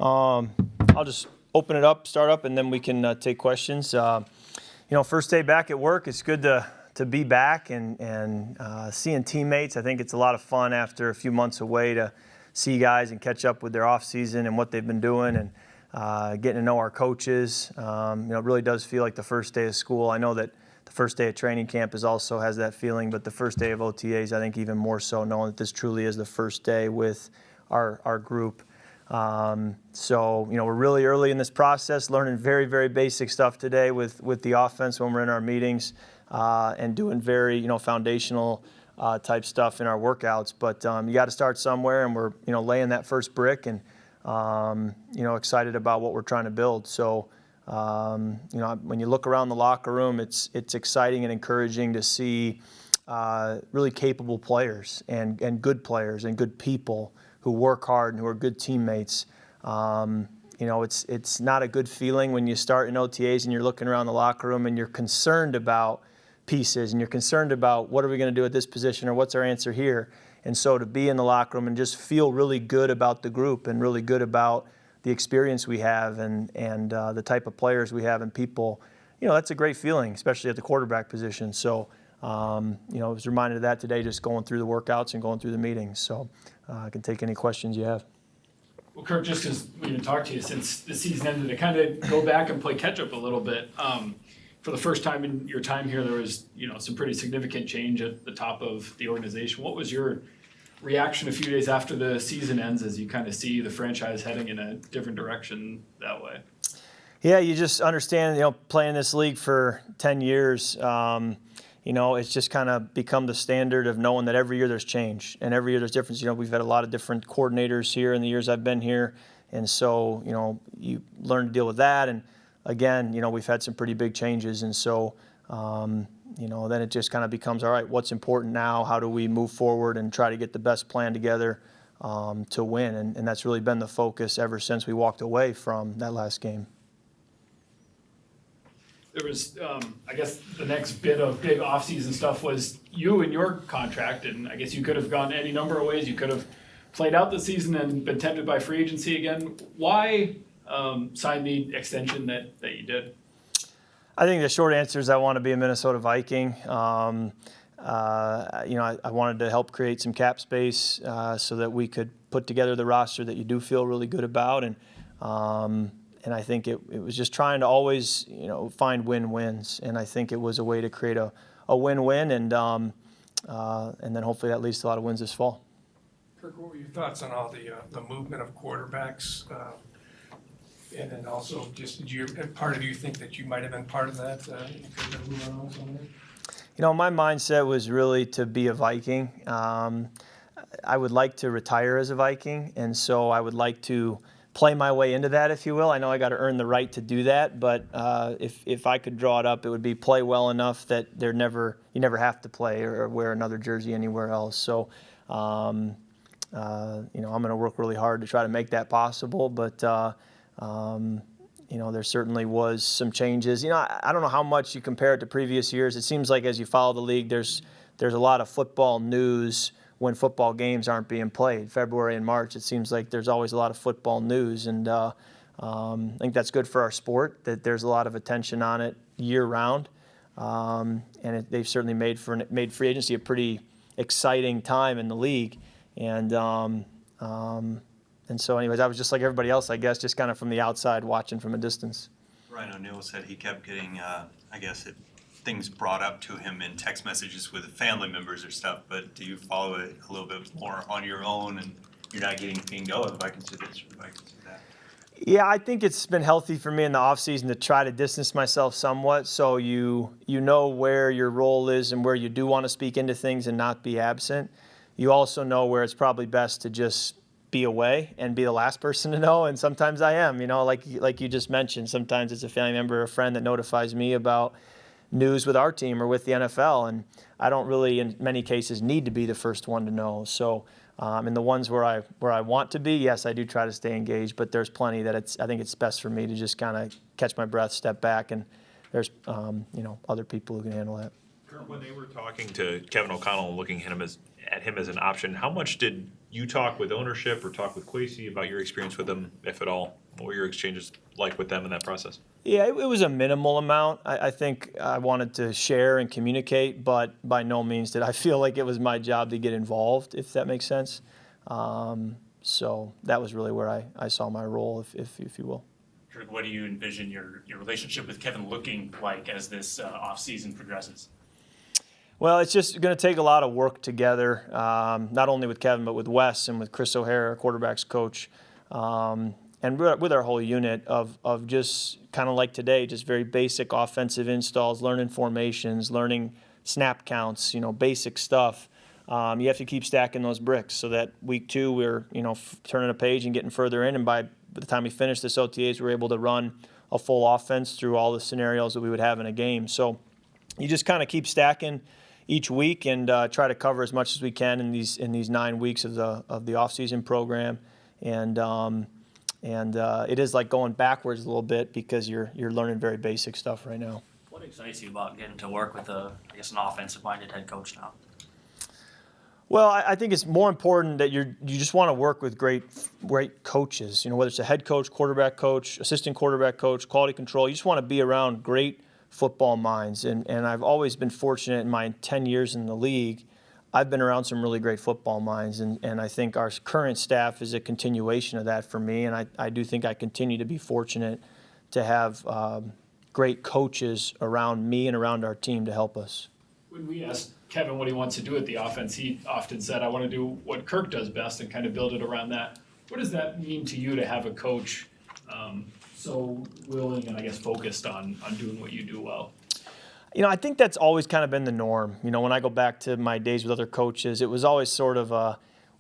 I'll just open it up, start up, and then we can take questions. First day back at work, it's good to be back and seeing teammates. I think it's a lot of fun after a few months away to see guys and catch up with their off season and what they've been doing, and getting to know our coaches. It really does feel like the first day of school. I know that the first day of training camp also has that feeling, but the first day of OTAs, I think even more so, knowing that this truly is the first day with our group. We're really early in this process, learning very, very basic stuff today with the offense when we're in our meetings, and doing very, foundational type stuff in our workouts. But you got to start somewhere, and we're, laying that first brick, and excited about what we're trying to build. So, when you look around the locker room, it's exciting and encouraging to see really capable players and good people who work hard and who are good teammates. It's not a good feeling when you start in OTAs and you're looking around the locker room and you're concerned about pieces and you're concerned about what are we going to do at this position or what's our answer here. And so to be in the locker room and just feel really good about the group and really good about the experience we have and the type of players we have and people, that's a great feeling, especially at the quarterback position. So, I was reminded of that today just going through the workouts and going through the meetings. So I can take any questions you have. Well, Kirk, just because we didn't talk to you since the season ended, to kind of go back and play catch-up a little bit. For the first time in your time here, there was, some pretty significant change at the top of the organization. What was your reaction a few days after the season ends as you kind of see the franchise heading in a different direction that way? Yeah, you just understand, playing this league for 10 years, it's just kind of become the standard of knowing that every year there's change and every year there's difference. We've had a lot of different coordinators here in the years I've been here. And so, you learn to deal with that. And again, we've had some pretty big changes. And so, then it just kind of becomes, all right, what's important now? How do we move forward and try to get the best plan together to win? And that's really been the focus ever since we walked away from that last game. There was, I guess, the next bit of big off-season stuff was you and your contract, and I guess you could have gone any number of ways. You could have played out the season and been tempted by free agency again. Why sign the extension that you did? I think the short answer is I want to be a Minnesota Viking. I wanted to help create some cap space so that we could put together the roster that you do feel really good about, and I think it was just trying to always, find win-wins. And I think it was a way to create a win-win, and then hopefully that leads to a lot of wins this fall. Kirk, what were your thoughts on all the movement of quarterbacks? And then also, just part of you think that you might have been part of that? My mindset was really to be a Viking. I would like to retire as a Viking, and so I would like to play my way into that, if you will. I know I got to earn the right to do that, but if I could draw it up, it would be play well enough that you never have to play or wear another jersey anywhere else. So, I'm going to work really hard to try to make that possible. But there certainly was some changes. I don't know how much you compare it to previous years. It seems like as you follow the league, there's a lot of football news when football games aren't being played. February and March, it seems like there's always a lot of football news, and I think that's good for our sport, that there's a lot of attention on it year-round, they've certainly made free agency a pretty exciting time in the league, and so anyways, I was just like everybody else, I guess, just kind of from the outside watching from a distance. Ryan O'Neal said he kept getting, things brought up to him in text messages with family members or stuff, but do you follow it a little bit more on your own and you're not getting pinged, the Vikings do this or the Vikings do that? Yeah, I think it's been healthy for me in the offseason to try to distance myself somewhat, so you know where your role is and where you do want to speak into things and not be absent. You also know where it's probably best to just be away and be the last person to know, and sometimes I am, like you just mentioned. Sometimes it's a family member or a friend that notifies me about news with our team or with the NFL, and I don't really, in many cases, need to be the first one to know. So, in the ones where I want to be, yes, I do try to stay engaged, but there's plenty that I think it's best for me to just kind of catch my breath, step back, and there's other people who can handle that. When they were talking to Kevin O'Connell and looking at him as an option, how much did you talk with ownership or talk with Kwesi about your experience with them, if at all? What were your exchanges like with them in that process? Yeah, it was a minimal amount. I think I wanted to share and communicate, but by no means did I feel like it was my job to get involved, if that makes sense. So that was really where I saw my role, if you will. What do you envision your relationship with Kevin looking like as this offseason progresses? Well, it's just going to take a lot of work together, not only with Kevin, but with Wes and with Chris O'Hara, quarterback's coach, and with our whole unit of just kind of like today, just very basic offensive installs, learning formations, learning snap counts, basic stuff. You have to keep stacking those bricks so that week 2 we're, turning a page and getting further in. And by the time we finish this OTAs, we're able to run a full offense through all the scenarios that we would have in a game. So you just kind of keep stacking each week and try to cover as much as we can in these 9 weeks of the off-season program. And it is like going backwards a little bit because you're learning very basic stuff right now. What excites you about getting to work with an offensive-minded head coach now? Well, I think it's more important that you just want to work with great coaches. Whether it's a head coach, quarterback coach, assistant quarterback coach, quality control. You just want to be around great football minds. And I've always been fortunate in my 10 years in the league. I've been around some really great football minds, and I think our current staff is a continuation of that for me. And I do think I continue to be fortunate to have great coaches around me and around our team to help us. When we asked Kevin what he wants to do with the offense, he often said, I want to do what Kirk does best and kind of build it around that. What does that mean to you to have a coach so willing and I guess focused on doing what you do well? I think that's always kind of been the norm. When I go back to my days with other coaches, it was always sort of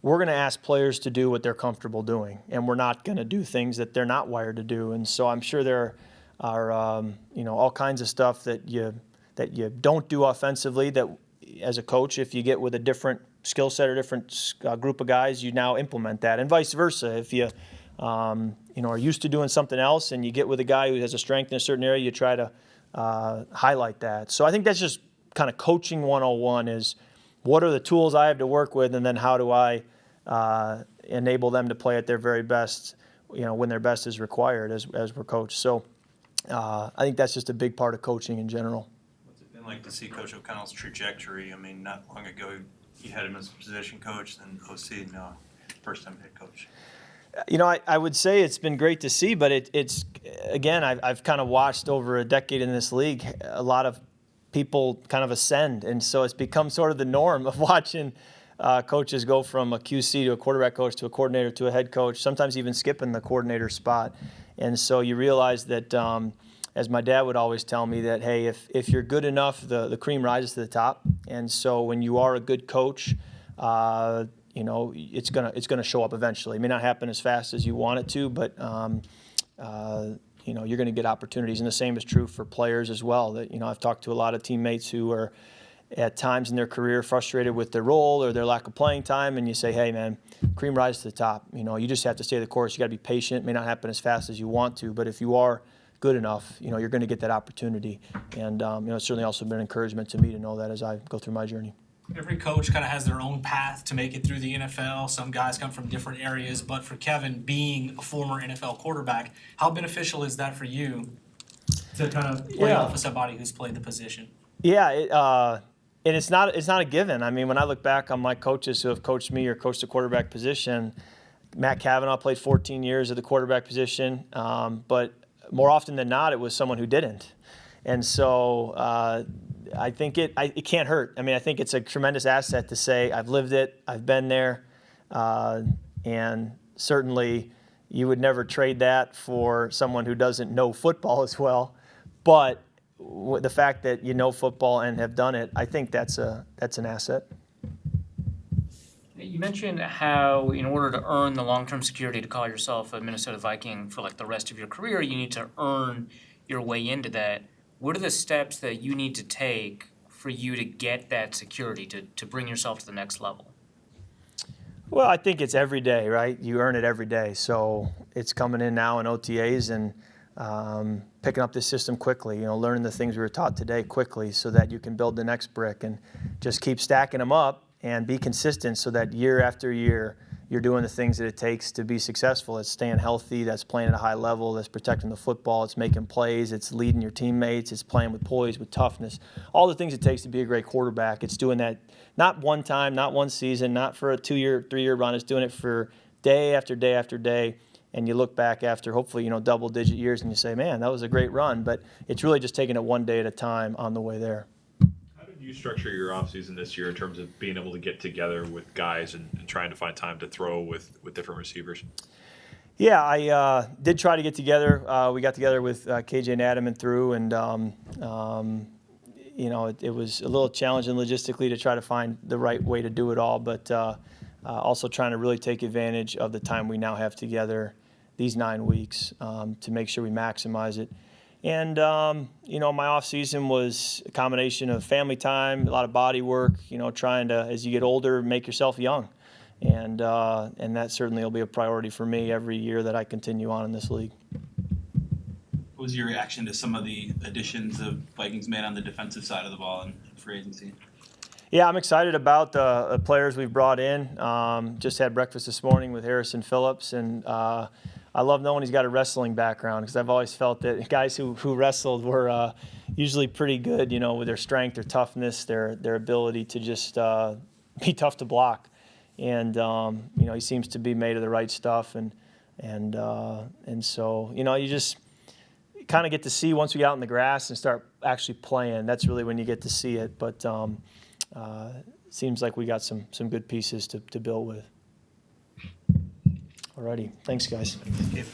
we're going to ask players to do what they're comfortable doing, and we're not going to do things that they're not wired to do. And so I'm sure there are all kinds of stuff that you don't do offensively that as a coach, if you get with a different skill set or different group of guys, you now implement that, and vice versa. If you are used to doing something else and you get with a guy who has a strength in a certain area, you try to highlight that. So I think that's just kind of coaching 101 is what are the tools I have to work with, and then how do I enable them to play at their very best, when their best is required as we're coached. So I think that's just a big part of coaching in general. What's it been like to see Coach O'Connell's trajectory? I mean, not long ago you had him as position coach, then OC, now first-time head coach. I would say it's been great to see, but it's again, I've kind of watched over a decade in this league a lot of people kind of ascend, and so it's become sort of the norm of watching coaches go from a QC to a quarterback coach to a coordinator to a head coach, sometimes even skipping the coordinator spot. And so you realize that, as my dad would always tell me, that, hey, if you're good enough, the cream rises to the top. And so when you are a good coach, it's gonna show up eventually. It may not happen as fast as you want it to, but you're going to get opportunities. And the same is true for players as well. That I've talked to a lot of teammates who are at times in their career frustrated with their role or their lack of playing time, and you say, hey man, cream rises to the top. You just have to stay the course. You got to be patient. It may not happen as fast as you want to, but if you are good enough, you're going to get that opportunity. And it's certainly also been an encouragement to me to know that as I go through my journey. Every coach kind of has their own path to make it through the NFL. Some guys come from different areas, but for Kevin, being a former NFL quarterback, how beneficial is that for you to kind of play off of somebody who's played the position? Yeah, and it's not a given. I mean, when I look back on my coaches who have coached me or coached the quarterback position, Matt Cavanaugh played 14 years at the quarterback position, but more often than not, it was someone who didn't. And so I think it can't hurt. I mean, I think it's a tremendous asset to say, I've lived it, I've been there, and certainly you would never trade that for someone who doesn't know football as well. But the fact that you know football and have done it, I think that's an asset. You mentioned how in order to earn the long-term security to call yourself a Minnesota Viking for like the rest of your career, you need to earn your way into that. What are the steps that you need to take for you to get that security, to bring yourself to the next level? Well, I think it's every day, right? You earn it every day. So it's coming in now in OTAs and picking up this system quickly, learning the things we were taught today quickly so that you can build the next brick and just keep stacking them up and be consistent so that year after year you're doing the things that it takes to be successful. It's staying healthy, that's playing at a high level, that's protecting the football, it's making plays, it's leading your teammates, it's playing with poise, with toughness. All the things it takes to be a great quarterback. It's doing that not one time, not one season, not for a 2-year, 3-year run. It's doing it for day after day after day. And you look back after hopefully, double-digit years and you say, man, that was a great run. But it's really just taking it one day at a time on the way there. How did you structure your offseason this year in terms of being able to get together with guys and trying to find time to throw with different receivers? Yeah, I did try to get together. We got together with KJ and Adam and through, and it was a little challenging logistically to try to find the right way to do it all, but also trying to really take advantage of the time we now have together these 9 weeks to make sure we maximize it. And, my off season was a combination of family time, a lot of body work, trying to, as you get older, make yourself young. And that certainly will be a priority for me every year that I continue on in this league. What was your reaction to some of the additions the Vikings made on the defensive side of the ball in free agency? Yeah, I'm excited about the players we've brought in. Just had breakfast this morning with Harrison Phillips, and I love knowing he's got a wrestling background because I've always felt that guys who wrestled were usually pretty good, with their strength, their toughness, their ability to just be tough to block. And he seems to be made of the right stuff, and so you just kind of get to see once we get out in the grass and start actually playing. That's really when you get to see it. But seems like we got some good pieces to build with. Alrighty, thanks guys. Okay.